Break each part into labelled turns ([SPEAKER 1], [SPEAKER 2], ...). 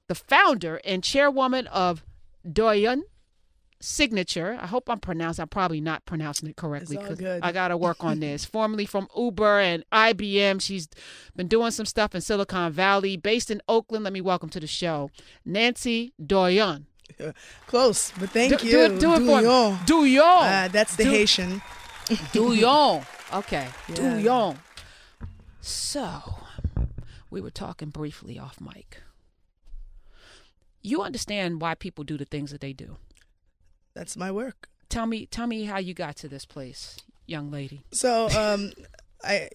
[SPEAKER 1] the founder and chairwoman of Doin Signature. I hope I'm probably not pronouncing it correctly because I got to work on this. Formerly from Uber and IBM. She's been doing some stuff in Silicon Valley. Based in Oakland. Let me welcome to the show, Nancy Douyon.
[SPEAKER 2] Close, but thank you.
[SPEAKER 1] Do it for me. Douyon.
[SPEAKER 2] That's the Haitian.
[SPEAKER 1] Douyon. Okay.
[SPEAKER 2] Yeah.
[SPEAKER 1] Douyon. So, we were talking briefly off mic. You understand why people do the things that they do.
[SPEAKER 2] That's my work.
[SPEAKER 1] Tell me how you got to this place, young lady.
[SPEAKER 2] So,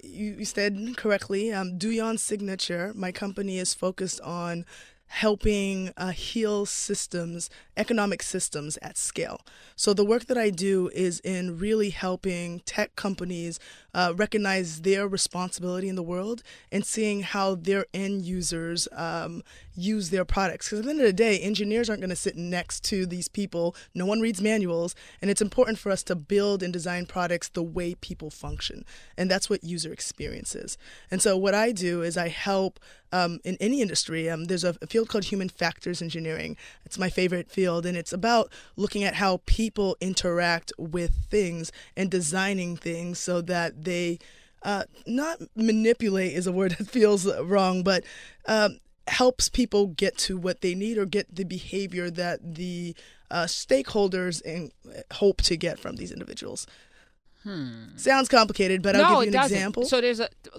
[SPEAKER 2] you said correctly, Doin Signature. My company is focused on helping heal systems, economic systems at scale. So the work that I do is in really helping tech companies recognize their responsibility in the world and seeing how their end users use their products. Because at the end of the day, engineers aren't going to sit next to these people. No one reads manuals. And it's important for us to build and design products the way people function. And that's what user experience is. And so what I do is I help in any industry. There's a field called human factors engineering. It's my favorite field. And it's about looking at how people interact with things and designing things so that they not manipulate is a word that feels wrong, but helps people get to what they need or get the behavior that the stakeholders hope to get from these individuals. Sounds complicated, but I'll give you an example.
[SPEAKER 1] So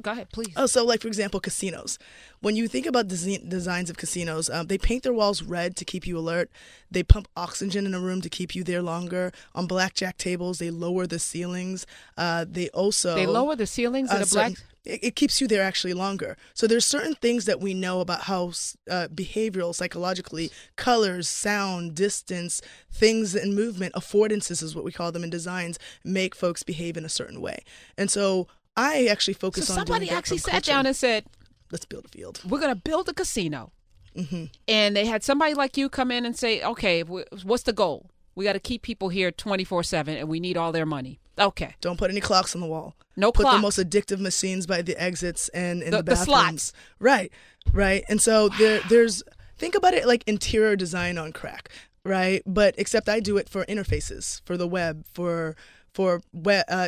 [SPEAKER 1] go ahead, please.
[SPEAKER 2] Oh, so like, for example, casinos. When you think about designs of casinos, they paint their walls red to keep you alert. They pump oxygen in a room to keep you there longer. On blackjack tables, they lower the ceilings. They
[SPEAKER 1] lower the ceilings at a black.
[SPEAKER 2] It keeps you there actually longer. So there's certain things that we know about how behavioral, psychologically, colors, sound, distance, things and movement, affordances is what we call them in designs, make folks behave in a certain way. And so I actually focus on
[SPEAKER 1] somebody
[SPEAKER 2] doing that
[SPEAKER 1] actually
[SPEAKER 2] from
[SPEAKER 1] sat
[SPEAKER 2] culture.
[SPEAKER 1] down and said,
[SPEAKER 2] let's build a field.
[SPEAKER 1] We're going to build a casino.
[SPEAKER 2] Mm-hmm.
[SPEAKER 1] And they had somebody like you come in and say, okay, what's the goal? We got to keep people here 24/7 and we need all their money. Okay.
[SPEAKER 2] Don't put any clocks on the wall.
[SPEAKER 1] No
[SPEAKER 2] Put
[SPEAKER 1] clocks.
[SPEAKER 2] the most addictive machines by the exits and in the
[SPEAKER 1] the
[SPEAKER 2] bathrooms.
[SPEAKER 1] slots.
[SPEAKER 2] Right. And so there's, think about it like interior design on crack, right? But except I do it for interfaces, for the web, for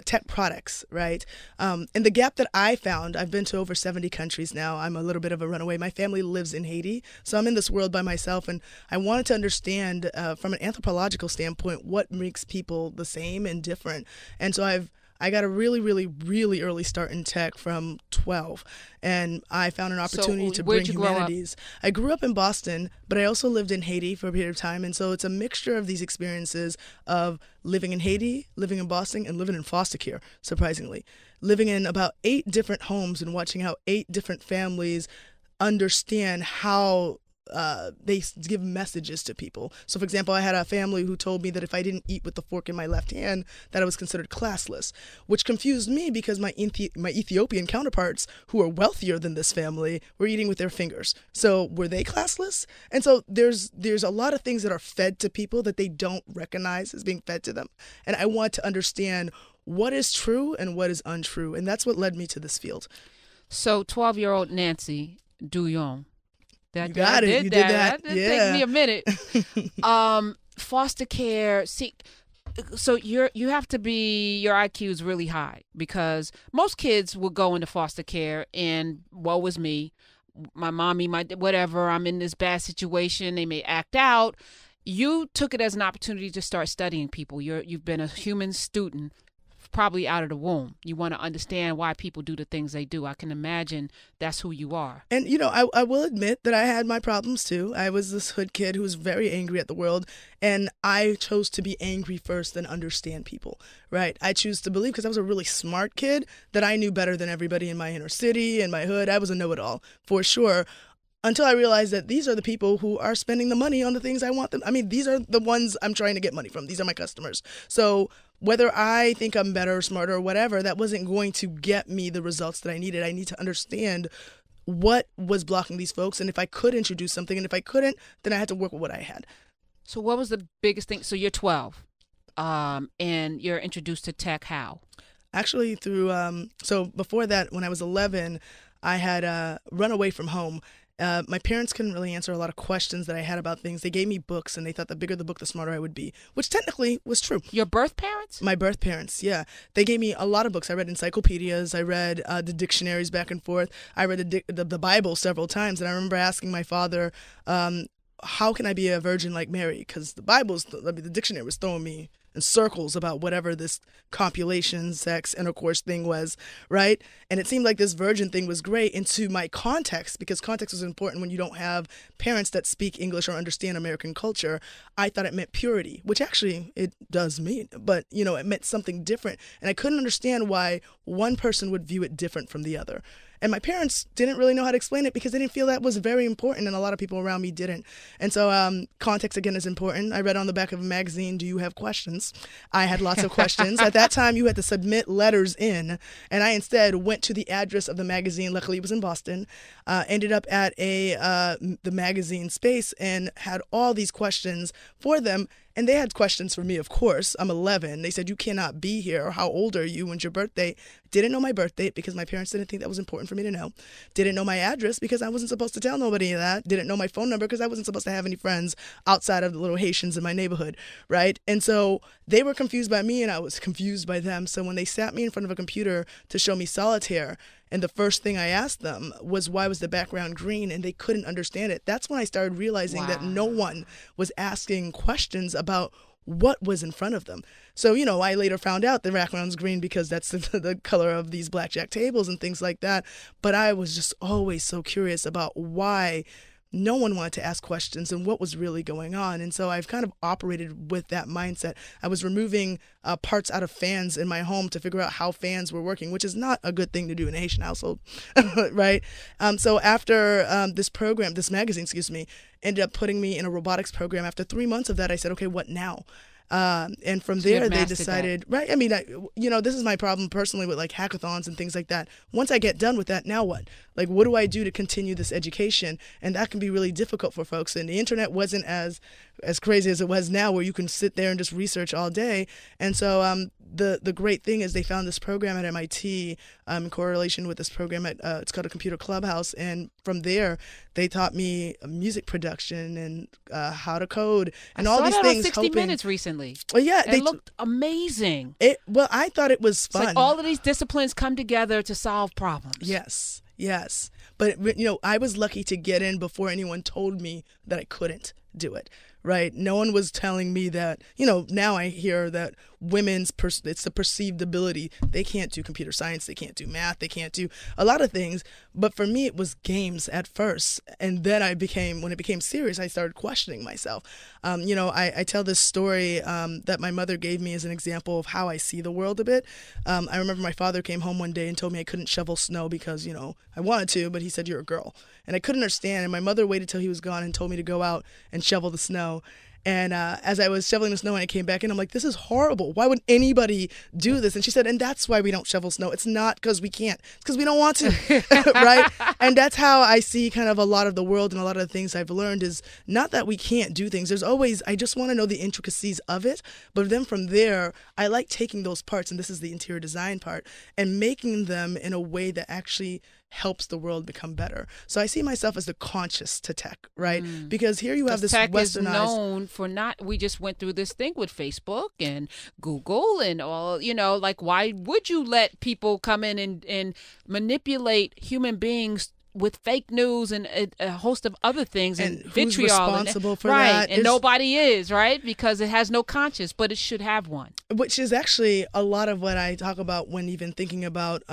[SPEAKER 2] tech products, right? And the gap that I found, I've been to over 70 countries now. I'm a little bit of a runaway. My family lives in Haiti, so I'm in this world by myself, and I wanted to understand from an anthropological standpoint what makes people the same and different. And so I got a really, really, really early start in tech from 12, and I found an opportunity to bring humanities. I grew up in Boston, but I also lived in Haiti for a period of time, and so it's a mixture of these experiences of living in Haiti, living in Boston, and living in foster care, surprisingly. Living in about 8 different homes and watching how 8 different families understand how they give messages to people. So, for example, I had a family who told me that if I didn't eat with the fork in my left hand, that I was considered classless, which confused me because my Ethiopian counterparts, who are wealthier than this family, were eating with their fingers. So, were they classless? And so there's a lot of things that are fed to people that they don't recognize as being fed to them. And I want to understand what is true and what is untrue. And that's what led me to this field.
[SPEAKER 1] So, 12-year-old Nancy Douyon.
[SPEAKER 2] You got it. You did that.
[SPEAKER 1] That didn't take me a minute. Foster care. See, so you have to be, your IQ is really high because most kids will go into foster care and woe is me, my mommy, my whatever, I'm in this bad situation. They may act out. You took it as an opportunity to start studying people. You've been a human student probably out of the womb. You want to understand why people do the things they do. I can imagine that's who you are.
[SPEAKER 2] And, I will admit that I had my problems too. I was this hood kid who was very angry at the world, and I chose to be angry first and understand people, right? I choose to believe, because I was a really smart kid, that I knew better than everybody in my inner city and my hood. I was a know-it-all, for sure. Until I realized that these are the people who are spending the money on the things I want them. I mean, these are the ones I'm trying to get money from. These are my customers. So whether I think I'm better or smarter or whatever, that wasn't going to get me the results that I needed. I need to understand what was blocking these folks, and if I could introduce something, and if I couldn't, then I had to work with what I had.
[SPEAKER 1] So what was the biggest thing? So you're 12, and you're introduced to tech how?
[SPEAKER 2] Actually through, so before that, when I was 11, I had run away from home. My parents couldn't really answer a lot of questions that I had about things. They gave me books, and they thought the bigger the book, the smarter I would be, which technically was true.
[SPEAKER 1] Your birth parents?
[SPEAKER 2] My birth parents, yeah. They gave me a lot of books. I read encyclopedias. I read the dictionaries back and forth. I read the Bible several times, and I remember asking my father, how can I be a virgin like Mary? Because the dictionary was throwing me in circles about whatever this copulation, sex, intercourse thing was, right? And it seemed like this virgin thing was great into my context, because context was important when you don't have parents that speak English or understand American culture. I thought it meant purity, which actually it does mean, but it meant something different. And I couldn't understand why one person would view it different from the other. And my parents didn't really know how to explain it because they didn't feel that was very important, and a lot of people around me didn't. And so context, again, is important. I read on the back of a magazine, "Do you have questions?" I had lots of questions. At that time, you had to submit letters in, and I instead went to the address of the magazine. Luckily, it was in Boston. Ended up at the magazine space and had all these questions for them. And they had questions for me, of course. I'm 11. They said, "You cannot be here. How old are you? When's your birthday?" Didn't know my birth date because my parents didn't think that was important for me to know. Didn't know my address because I wasn't supposed to tell nobody that. Didn't know my phone number because I wasn't supposed to have any friends outside of the little Haitians in my neighborhood, right? And so they were confused by me and I was confused by them. So when they sat me in front of a computer to show me solitaire, and the first thing I asked them was, why was the background green? And they couldn't understand it. That's when I started realizing that no one was asking questions about what was in front of them. So, I later found out the background's green because that's the color of these blackjack tables and things like that. But I was just always so curious about why no one wanted to ask questions and what was really going on. And so I've kind of operated with that mindset. I was removing parts out of fans in my home to figure out how fans were working, which is not a good thing to do in a Haitian household, right? So after this magazine, ended up putting me in a robotics program. After 3 months of that, I said, okay, what now? And from there, they decided, right? I mean, this is my problem personally with like hackathons and things like that. Once I get done with that, now what? Like, what do I do to continue this education? And that can be really difficult for folks. And the internet wasn't as crazy as it was now, where you can sit there and just research all day. And so the great thing is they found this program at MIT in correlation with this program at it's called a Computer Clubhouse. And from there, they taught me music production and how to code and all these things.
[SPEAKER 1] 60 Minutes recently.
[SPEAKER 2] Well, yeah,
[SPEAKER 1] it looked amazing.
[SPEAKER 2] I thought it was fun.
[SPEAKER 1] It's like all of these disciplines come together to solve problems.
[SPEAKER 2] Yes. But, I was lucky to get in before anyone told me that I couldn't do it, right? No one was telling me that, now I hear that it's the perceived ability. They can't do computer science. They can't do math. They can't do a lot of things. But for me, it was games at first. And then when it became serious, I started questioning myself. I tell this story that my mother gave me as an example of how I see the world a bit. I remember my father came home one day and told me I couldn't shovel snow because, I wanted to, but he said, "You're a girl." And I couldn't understand. And my mother waited till he was gone and told me to go out and shovel the snow. And as I was shoveling the snow and I came back in, I'm like, this is horrible. Why would anybody do this? And she said, and that's why we don't shovel snow. It's not because we can't. It's because we don't want to, right? And that's how I see kind of a lot of the world, and a lot of the things I've learned is not that we can't do things. There's always, I just want to know the intricacies of it. But then from there, I like taking those parts, and this is the interior design part, and making them in a way that actually helps the world become better. So I see myself as the conscious to tech, right? Because here you have this
[SPEAKER 1] tech
[SPEAKER 2] westernized.
[SPEAKER 1] Is known for we just went through this thing with Facebook and Google and all, like, why would you let people come in and manipulate human beings with fake news and a host of other things and vitriol?
[SPEAKER 2] Who's responsible for
[SPEAKER 1] right,
[SPEAKER 2] that?
[SPEAKER 1] And nobody is, right? Because it has no conscience, but it should have one.
[SPEAKER 2] Which is actually a lot of what I talk about when even thinking about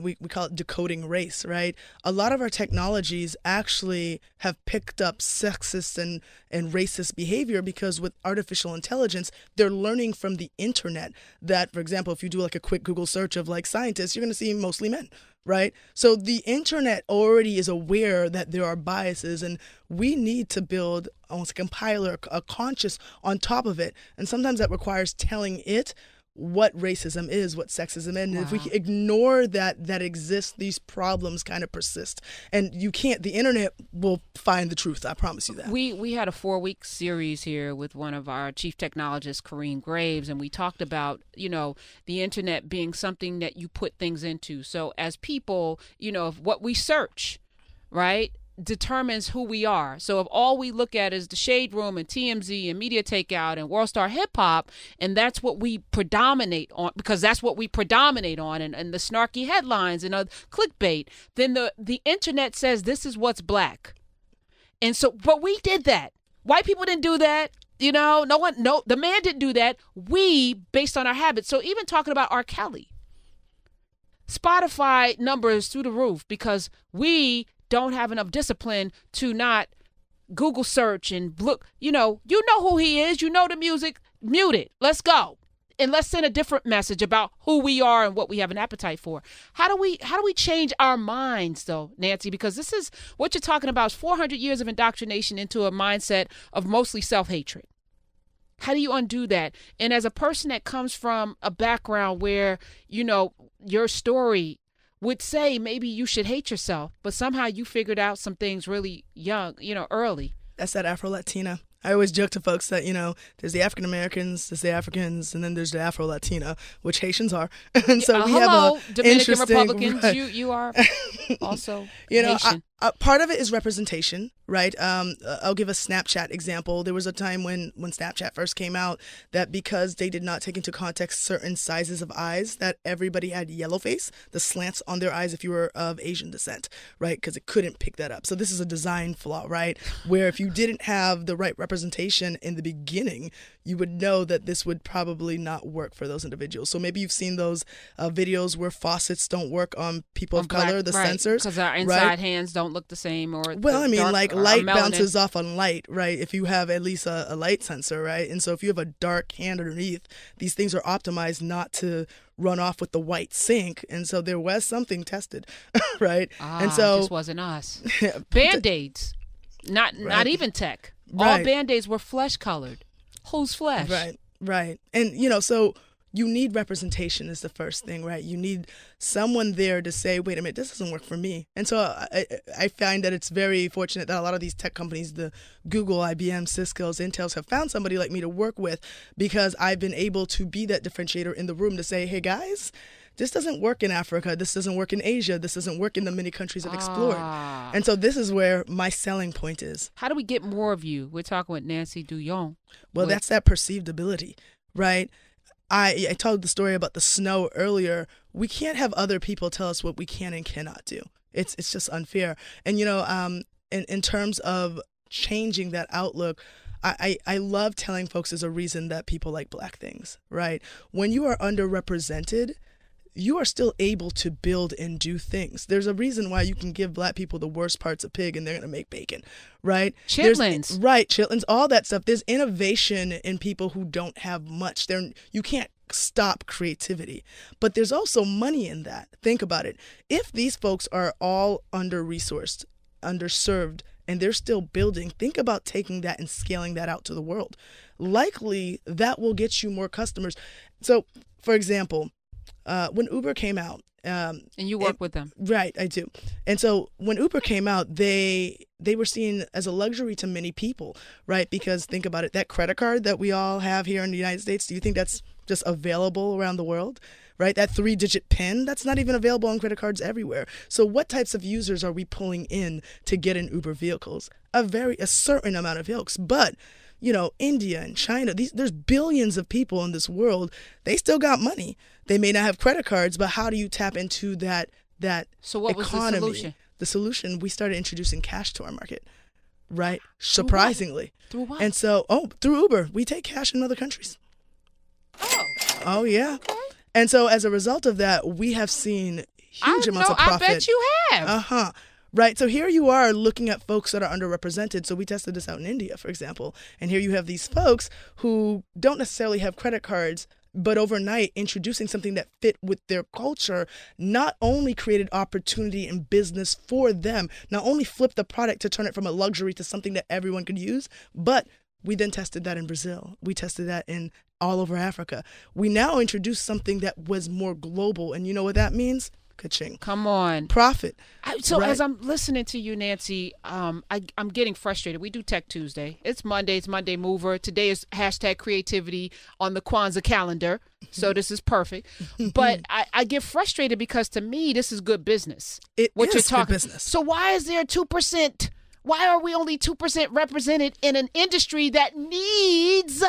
[SPEAKER 2] we call it decoding race, right? A lot of our technologies actually have picked up sexist and racist behavior because with artificial intelligence, they're learning from the internet that, for example, if you do like a quick Google search of like scientists, you're going to see mostly men, right? So the internet already is aware that there are biases, and we need to build almost a compiler, a conscious on top of it. And sometimes that requires telling it what racism is, what sexism is. And if we ignore that exists, these problems kind of persist. And the internet will find the truth. I promise you that.
[SPEAKER 1] We had a 4-week series here with one of our chief technologists, Kareem Graves, and we talked about, the internet being something that you put things into. So as people, what we search, right? determines who we are. So if all we look at is the Shade Room and TMZ and Media Takeout and World Star Hip Hop, and that's what we predominate on, because that's what we predominate on, and the snarky headlines and clickbait, then the internet says this is what's black. And so, but we did that. White people didn't do that. You know, the man didn't do that. We, based on our habits. So even talking about R. Kelly, Spotify numbers through the roof because we don't have enough discipline to not Google search and look. You know who he is. You know the music. Mute it. Let's go. And let's send a different message about who we are and what we have an appetite for. How do we change our minds, though, Nancy? Because this is what you're talking about is 400 years of indoctrination into a mindset of mostly self-hatred. How do you undo that? And as a person that comes from a background where, your story would say maybe you should hate yourself, but somehow you figured out some things really young, early.
[SPEAKER 2] That's that Afro-Latina. I always joke to folks that, there's the African Americans, there's the Africans, and then there's the Afro-Latina, which Haitians are. And so we have a
[SPEAKER 1] Dominican Republicans. Right. You are also Haitian.
[SPEAKER 2] Part of it is representation, right? I'll give a Snapchat example. There was a time when Snapchat first came out that because they did not take into context certain sizes of eyes, that everybody had yellow face, the slants on their eyes if you were of Asian descent, right? Because it couldn't pick that up. So this is a design flaw, right? Where if you didn't have the right representation in the beginning, you would know that this would probably not work for those individuals. So maybe you've seen those videos where faucets don't work on people of color, the sensors.
[SPEAKER 1] Because our inside hands don't look the same, or
[SPEAKER 2] light bounces off on light, right? If you have at least a light sensor, right? And so if you have a dark hand underneath, these things are optimized not to run off with the white sink, and so there was something tested, right?
[SPEAKER 1] And so it just wasn't us. Band-Aids, not even tech. Right. All Band-Aids were flesh colored. Whose flesh?
[SPEAKER 2] Right. And so you need representation is the first thing, right? You need someone there to say, wait a minute, this doesn't work for me. And so I find that it's very fortunate that a lot of these tech companies, the Google, IBM, Cisco's, Intel's, have found somebody like me to work with, because I've been able to be that differentiator in the room to say, hey guys, this doesn't work in Africa. This doesn't work in Asia. This doesn't work in the many countries I've explored. And so this is where my selling point is.
[SPEAKER 1] How do we get more of you? We're talking with Nancy Douyon.
[SPEAKER 2] Well, that's that perceived ability, right? I told the story about the snow earlier. We can't have other people tell us what we can and cannot do. It's just unfair. And, in terms of changing that outlook, I love telling folks there's a reason that people like black things, right? When you are underrepresented, you are still able to build and do things. There's a reason why you can give black people the worst parts of pig and they're going to make bacon, right?
[SPEAKER 1] Chitlins.
[SPEAKER 2] Right, chitlins, all that stuff. There's innovation in people who don't have much. You can't stop creativity. But there's also money in that. Think about it. If these folks are all under-resourced, underserved, and they're still building, think about taking that and scaling that out to the world. Likely, that will get you more customers. So, for example, when Uber came out,
[SPEAKER 1] and you work with them,
[SPEAKER 2] right? I do. And so when Uber came out, they were seen as a luxury to many people, right? Because think about it, that credit card that we all have here in the United States, do you think that's just available around the world? Right? That 3-digit PIN, that's not even available on credit cards everywhere. So what types of users are we pulling in to get in Uber vehicles? A certain amount of folks. But India and China, there's billions of people in this world. They still got money. They may not have credit cards, but how do you tap into that
[SPEAKER 1] So what
[SPEAKER 2] economy?
[SPEAKER 1] Was the solution?
[SPEAKER 2] The solution, we started introducing cash to our market, right? Surprisingly.
[SPEAKER 1] Through what?
[SPEAKER 2] And so, through Uber. We take cash in other countries. Oh, yeah.
[SPEAKER 1] Okay.
[SPEAKER 2] And so as a result of that, we have seen huge amounts of profit.
[SPEAKER 1] I bet you have.
[SPEAKER 2] Right. So here you are looking at folks that are underrepresented. So we tested this out in India, for example. And here you have these folks who don't necessarily have credit cards, but overnight introducing something that fit with their culture not only created opportunity and business for them, not only flipped the product to turn it from a luxury to something that everyone could use, but we then tested that in Brazil. We tested that in all over Africa. We now introduced something that was more global. And you know what that means? Ka-ching.
[SPEAKER 1] Come on.
[SPEAKER 2] Profit.
[SPEAKER 1] So
[SPEAKER 2] right?
[SPEAKER 1] as I'm listening to you, Nancy, I'm getting frustrated. We do Tech Tuesday. It's Monday. It's Monday Mover. Today is #creativity on the Kwanzaa calendar. So this is perfect. But I get frustrated because to me, this is good business.
[SPEAKER 2] What you're talking. Good business.
[SPEAKER 1] So why is there 2%? Why are we only 2% represented in an industry that needs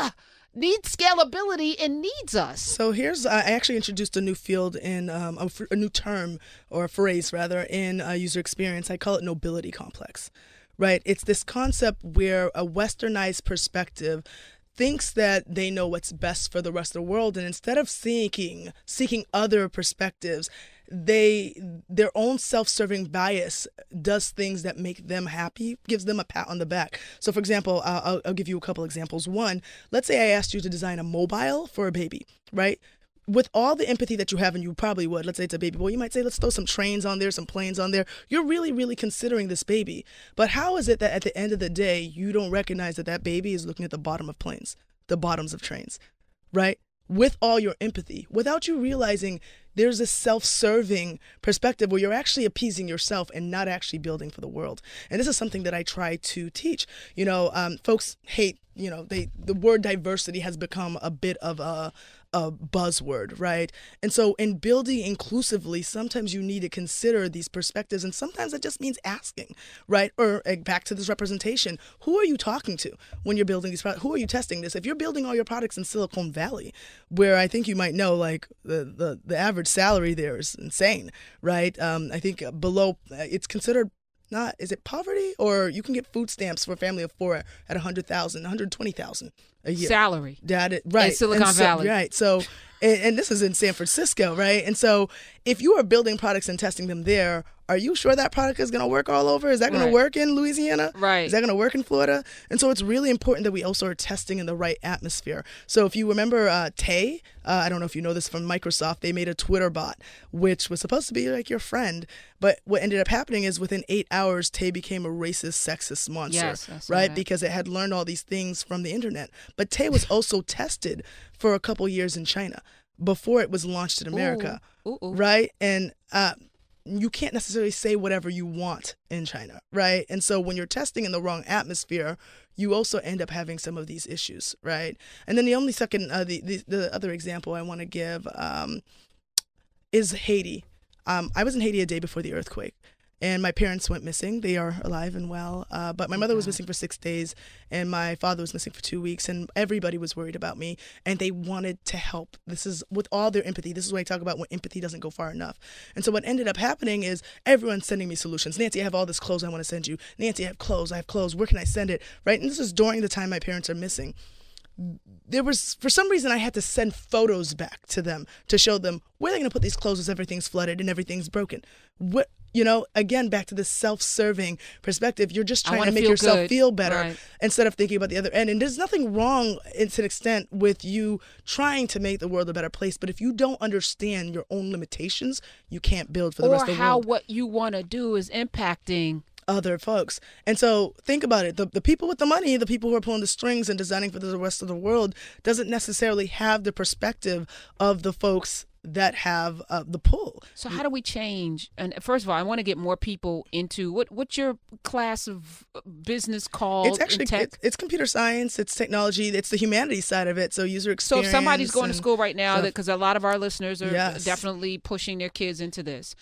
[SPEAKER 1] scalability and needs us?
[SPEAKER 2] So I actually introduced a new field in a new term or a phrase rather in user experience. I call it nobility complex, right? It's this concept where a westernized perspective thinks that they know what's best for the rest of the world, and instead of seeking other perspectives, their own self-serving bias does things that make them happy, gives them a pat on the back. So for example, I'll give you a couple examples. One, let's say I asked you to design a mobile for a baby, right? With all the empathy that you have, and you probably would, let's say it's a baby boy, you might say, let's throw some trains on there, some planes on there. You're really, really considering this baby. But how is it that at the end of the day, you don't recognize that baby is looking at the bottom of planes, the bottoms of trains, right? With all your empathy, without you realizing there's a self-serving perspective where you're actually appeasing yourself and not actually building for the world. And this is something that I try to teach. Folks hate, the word diversity has become a bit of a buzzword, right? And so in building inclusively, sometimes you need to consider these perspectives, and sometimes that just means asking, right? Or back to this representation, who are you talking to when you're building these products? Who are you testing this? If you're building all your products in Silicon Valley, where I think you might know, like the average salary there is insane, right? I think below, it's considered not, is it poverty? Or you can get food stamps for a family of 4 at $100,000, $120,000 a year.
[SPEAKER 1] Salary.
[SPEAKER 2] Right.
[SPEAKER 1] In Silicon Valley.
[SPEAKER 2] Right. So, and this is in San Francisco, right? And so if you are building products and testing them there, are you sure that product is going to work all over? Is that going to work in Louisiana?
[SPEAKER 1] Right.
[SPEAKER 2] Is that going to work in Florida? And so it's really important that we also are testing in the right atmosphere. So if you remember Tay, I don't know if you know this from Microsoft, they made a Twitter bot, which was supposed to be like your friend. But what ended up happening is within 8 hours, Tay became a racist, sexist monster, right? Because it had learned all these things from the internet. But Tay was also tested for a couple years in China before it was launched in America, right? And you can't necessarily say whatever you want in China, right? And so when you're testing in the wrong atmosphere, you also end up having some of these issues, right? And then the only second, the other example I want to give is Haiti. I was in Haiti a day before the earthquake, and my parents went missing. They are alive and well, but my mother was missing for 6 days, and my father was missing for 2 weeks, and everybody was worried about me, and they wanted to help. This is with all their empathy. This is what I talk about when empathy doesn't go far enough. And so what ended up happening is everyone's sending me solutions. Nancy, I have all this clothes I want to send you. Nancy, I have clothes. Where can I send it? Right? And this is during the time my parents are missing. There was, for some reason, I had to send photos back to them to show them where they're going to put these clothes as everything's flooded and everything's broken. Again, back to the self-serving perspective, you're just trying to make yourself feel better instead of thinking about the other end. And there's nothing wrong, to an extent, with you trying to make the world a better place. But if you don't understand your own limitations, you can't build for the rest of the world.
[SPEAKER 1] Or how what you want to do is impacting
[SPEAKER 2] other folks. And so think about it. The people with the money, the people who are pulling the strings and designing for the rest of the world, doesn't necessarily have the perspective of the folks that have the pull.
[SPEAKER 1] So how do we change? And first of all, I want to get more people into what's your class of business called?
[SPEAKER 2] It's actually it's computer science, it's technology, it's the humanities side of it. So user experience.
[SPEAKER 1] So if somebody's going to school right now, because a lot of our listeners are definitely pushing their kids into this.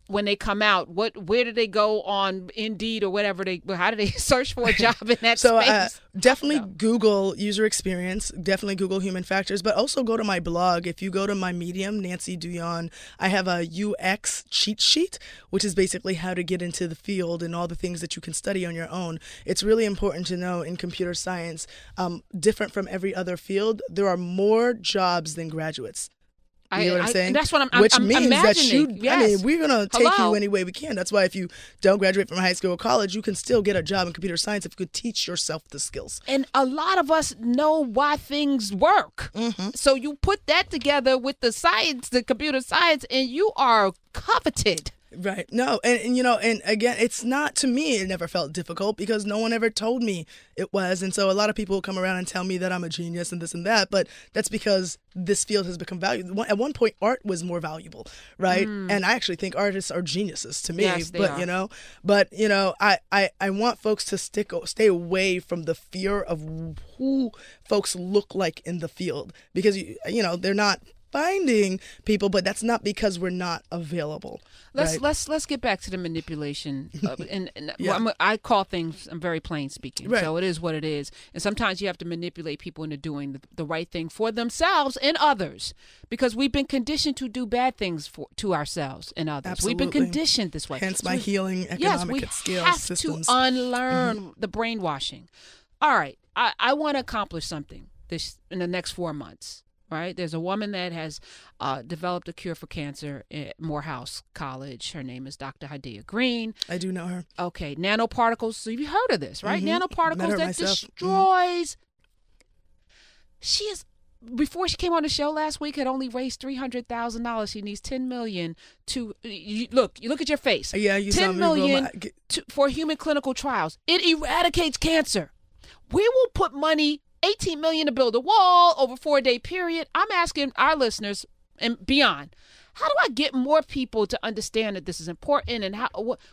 [SPEAKER 1] When they come out, where do they go on Indeed or whatever how do they search for a job in that space?
[SPEAKER 2] Definitely Google user experience, definitely Google human factors, but also go to my blog. If you go to my Medium, Nancy Douyon, I have a UX cheat sheet, which is basically how to get into the field and all the things that you can study on your own. It's really important to know in computer science, different from every other field, there are more jobs than graduates. You know what I'm saying?
[SPEAKER 1] And that's what I'm
[SPEAKER 2] Which means
[SPEAKER 1] imagining.
[SPEAKER 2] that we're going to take you any way we can. That's why if you don't graduate from high school or college, you can still get a job in computer science if you could teach yourself the skills.
[SPEAKER 1] And a lot of us know why things work. Mm-hmm. So you put that together with the science, the computer science, and you are coveted.
[SPEAKER 2] Right. No, and and again, it's not, to me, it never felt difficult because no one ever told me it was. And so a lot of people come around and tell me that I'm a genius and this and that, but that's because this field has become valuable. At one point, art was more valuable, right? And I actually think artists are geniuses to me.
[SPEAKER 1] Yes, they
[SPEAKER 2] but
[SPEAKER 1] are.
[SPEAKER 2] I want folks to stay away from the fear of who folks look like in the field, because they're not finding people, but that's not because we're not available.
[SPEAKER 1] Let's get back to the manipulation. And
[SPEAKER 2] Yeah.
[SPEAKER 1] I call things, I'm very plain speaking.
[SPEAKER 2] Right.
[SPEAKER 1] So it is what it is. And sometimes you have to manipulate people into doing the right thing for themselves and others, because we've been conditioned to do bad things to ourselves and others.
[SPEAKER 2] Absolutely.
[SPEAKER 1] We've been conditioned this way.
[SPEAKER 2] Hence my healing
[SPEAKER 1] Yes,
[SPEAKER 2] economic
[SPEAKER 1] we
[SPEAKER 2] at scale
[SPEAKER 1] have
[SPEAKER 2] systems.
[SPEAKER 1] to unlearn the brainwashing. All right, I want to accomplish something in the next 4 months. Right? There's a woman that has developed a cure for cancer at Morehouse College. Her name is Dr. Hadia Green.
[SPEAKER 2] I do know her.
[SPEAKER 1] Okay, nanoparticles. So you've heard of this, right?
[SPEAKER 2] Met
[SPEAKER 1] Nanoparticles
[SPEAKER 2] her
[SPEAKER 1] that
[SPEAKER 2] myself.
[SPEAKER 1] destroys. She is. Before she came on the show last week, had only raised $300,000. She needs $10 million to look. You look at your face.
[SPEAKER 2] Yeah, you saw
[SPEAKER 1] $10
[SPEAKER 2] me
[SPEAKER 1] million for human clinical trials. It eradicates cancer. We will put money. $18 million to build a wall over a 4-day period. I'm asking our listeners and beyond, how do I get more people to understand that this is important, and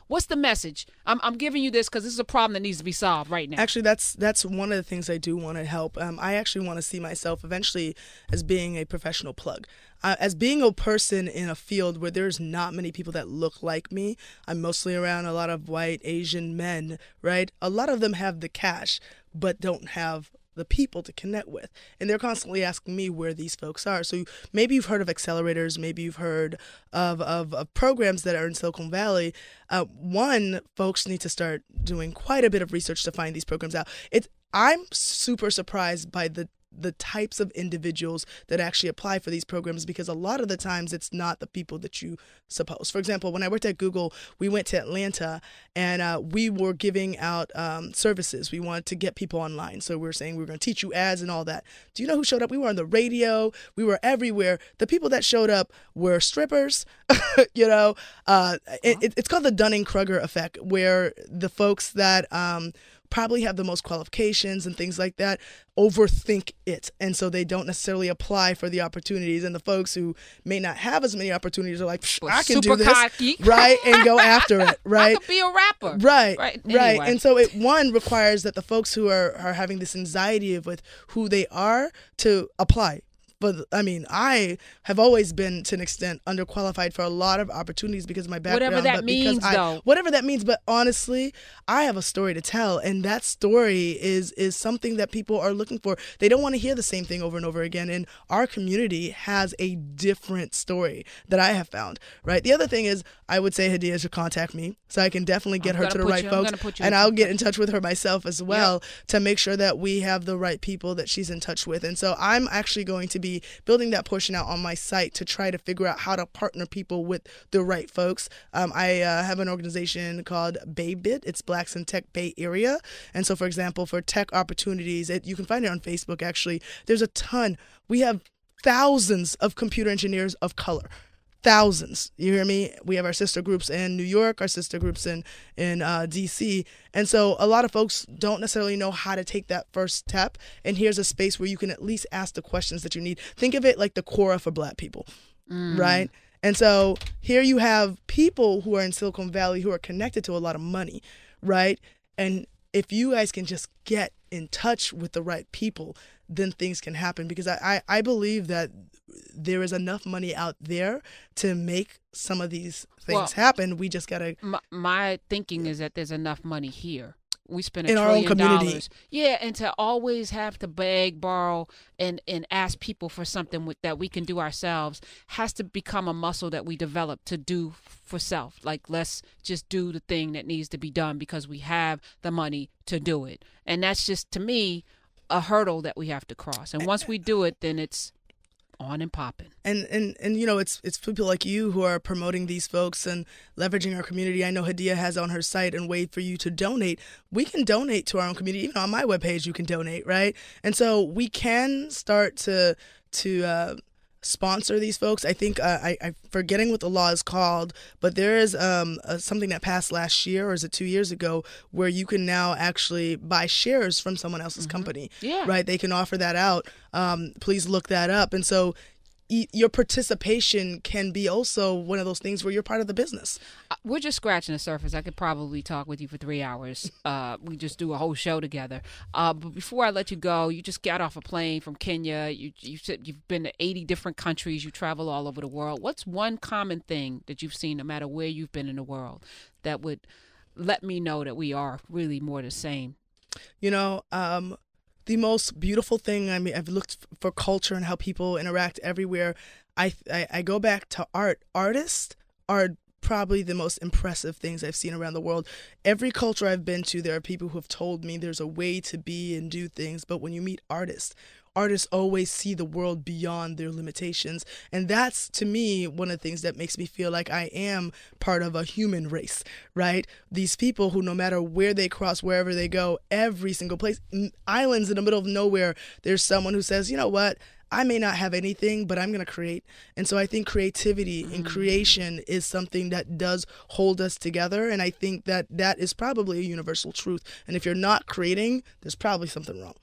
[SPEAKER 1] what's the message? I'm giving you this because this is a problem that needs to be solved right now.
[SPEAKER 2] Actually, that's one of the things I do want to help. I actually want to see myself eventually as being a professional plug. As being a person in a field where there's not many people that look like me. I'm mostly around a lot of white, Asian men, right? A lot of them have the cash, but don't have the people to connect with, and they're constantly asking me where these folks are. So maybe you've heard of accelerators, maybe you've heard of programs that are in Silicon Valley. Folks need to start doing quite a bit of research to find these programs out. I'm super surprised by the types of individuals that actually apply for these programs, because a lot of the times it's not the people that you suppose. For example, when I worked at Google, we went to Atlanta and we were giving out services. We wanted to get people online. So we were saying we were going to teach you ads and all that. Do you know who showed up? We were on the radio. We were everywhere. The people that showed up were strippers. It's called the Dunning-Kruger effect, where the folks that probably have the most qualifications and things like that overthink it, and so they don't necessarily apply for the opportunities, and the folks who may not have as many opportunities are like, I can do this,
[SPEAKER 1] cocky.
[SPEAKER 2] right, and go after it, right?
[SPEAKER 1] I could be a rapper,
[SPEAKER 2] right.
[SPEAKER 1] Anyway.
[SPEAKER 2] And so it requires that the folks who are having this anxiety with who they are to apply. But I have always been, to an extent, underqualified for a lot of opportunities because of my background.
[SPEAKER 1] Whatever that means, though.
[SPEAKER 2] Whatever that means. But honestly, I have a story to tell, and that story is something that people are looking for. They don't want to hear the same thing over and over again. And our community has a different story that I have found. Right. The other thing is, I would say Hadia should contact me, so I can definitely get her to the right folks, and I'll get in touch with her myself as well to make sure that we have the right people that she's in touch with. And so I'm actually going to be building that portion out on my site to try to figure out how to partner people with the right folks. I have an organization called BayBit. It's Blacks in Tech Bay Area. And so, for example, for tech opportunities, you can find it on Facebook, actually. There's a ton. We have thousands of computer engineers of color. Thousands. You hear me? We have our sister groups in New York, our sister groups in DC. And so a lot of folks don't necessarily know how to take that first step. And here's a space where you can at least ask the questions that you need. Think of it like the Quora for Black people, right? And so here you have people who are in Silicon Valley who are connected to a lot of money, right? And if you guys can just get in touch with the right people, then things can happen, because I believe that there is enough money out there to make some of these things happen. We just got to...
[SPEAKER 1] My thinking is that there's enough money here. We spend $1
[SPEAKER 2] in
[SPEAKER 1] trillion.
[SPEAKER 2] our own community.
[SPEAKER 1] Yeah, and to always have to beg, borrow, and ask people for something that we can do ourselves has to become a muscle that we develop to do for self. Like, let's just do the thing that needs to be done because we have the money to do it. And that's just, to me, a hurdle that we have to cross. And once we do it, then it's on and popping.
[SPEAKER 2] And it's people like you who are promoting these folks and leveraging our community. I know Hadia has on her site a way for you to donate. We can donate to our own community. Even on my webpage, you can donate, right? And so we can start to sponsor these folks. I think I'm forgetting what the law is called, but there is something that passed last year, or is it 2 years ago, where you can now actually buy shares from someone else's company.
[SPEAKER 1] Yeah.
[SPEAKER 2] Right? They can offer that out. Please look that up. And so your participation can be also one of those things where you're part of the business.
[SPEAKER 1] We're just scratching the surface. I could probably talk with you for 3 hours. We just do a whole show together. But before I let you go, you just got off a plane from Kenya. You said you've been to 80 different countries. You travel all over the world. What's one common thing that you've seen, no matter where you've been in the world, that would let me know that we are really more the same?
[SPEAKER 2] You know, the most beautiful thing, I mean, I've looked for culture and how people interact everywhere. I go back to art. Artists are probably the most impressive things I've seen around the world. Every culture I've been to, there are people who have told me there's a way to be and do things. But when you meet artists always see the world beyond their limitations. And that's, to me, one of the things that makes me feel like I am part of a human race, right? These people who, no matter where they cross, wherever they go, every single place, islands in the middle of nowhere, there's someone who says, you know what? I may not have anything, but I'm going to create. And so I think creativity and creation is something that does hold us together. And I think that that is probably a universal truth. And if you're not creating, there's probably something wrong.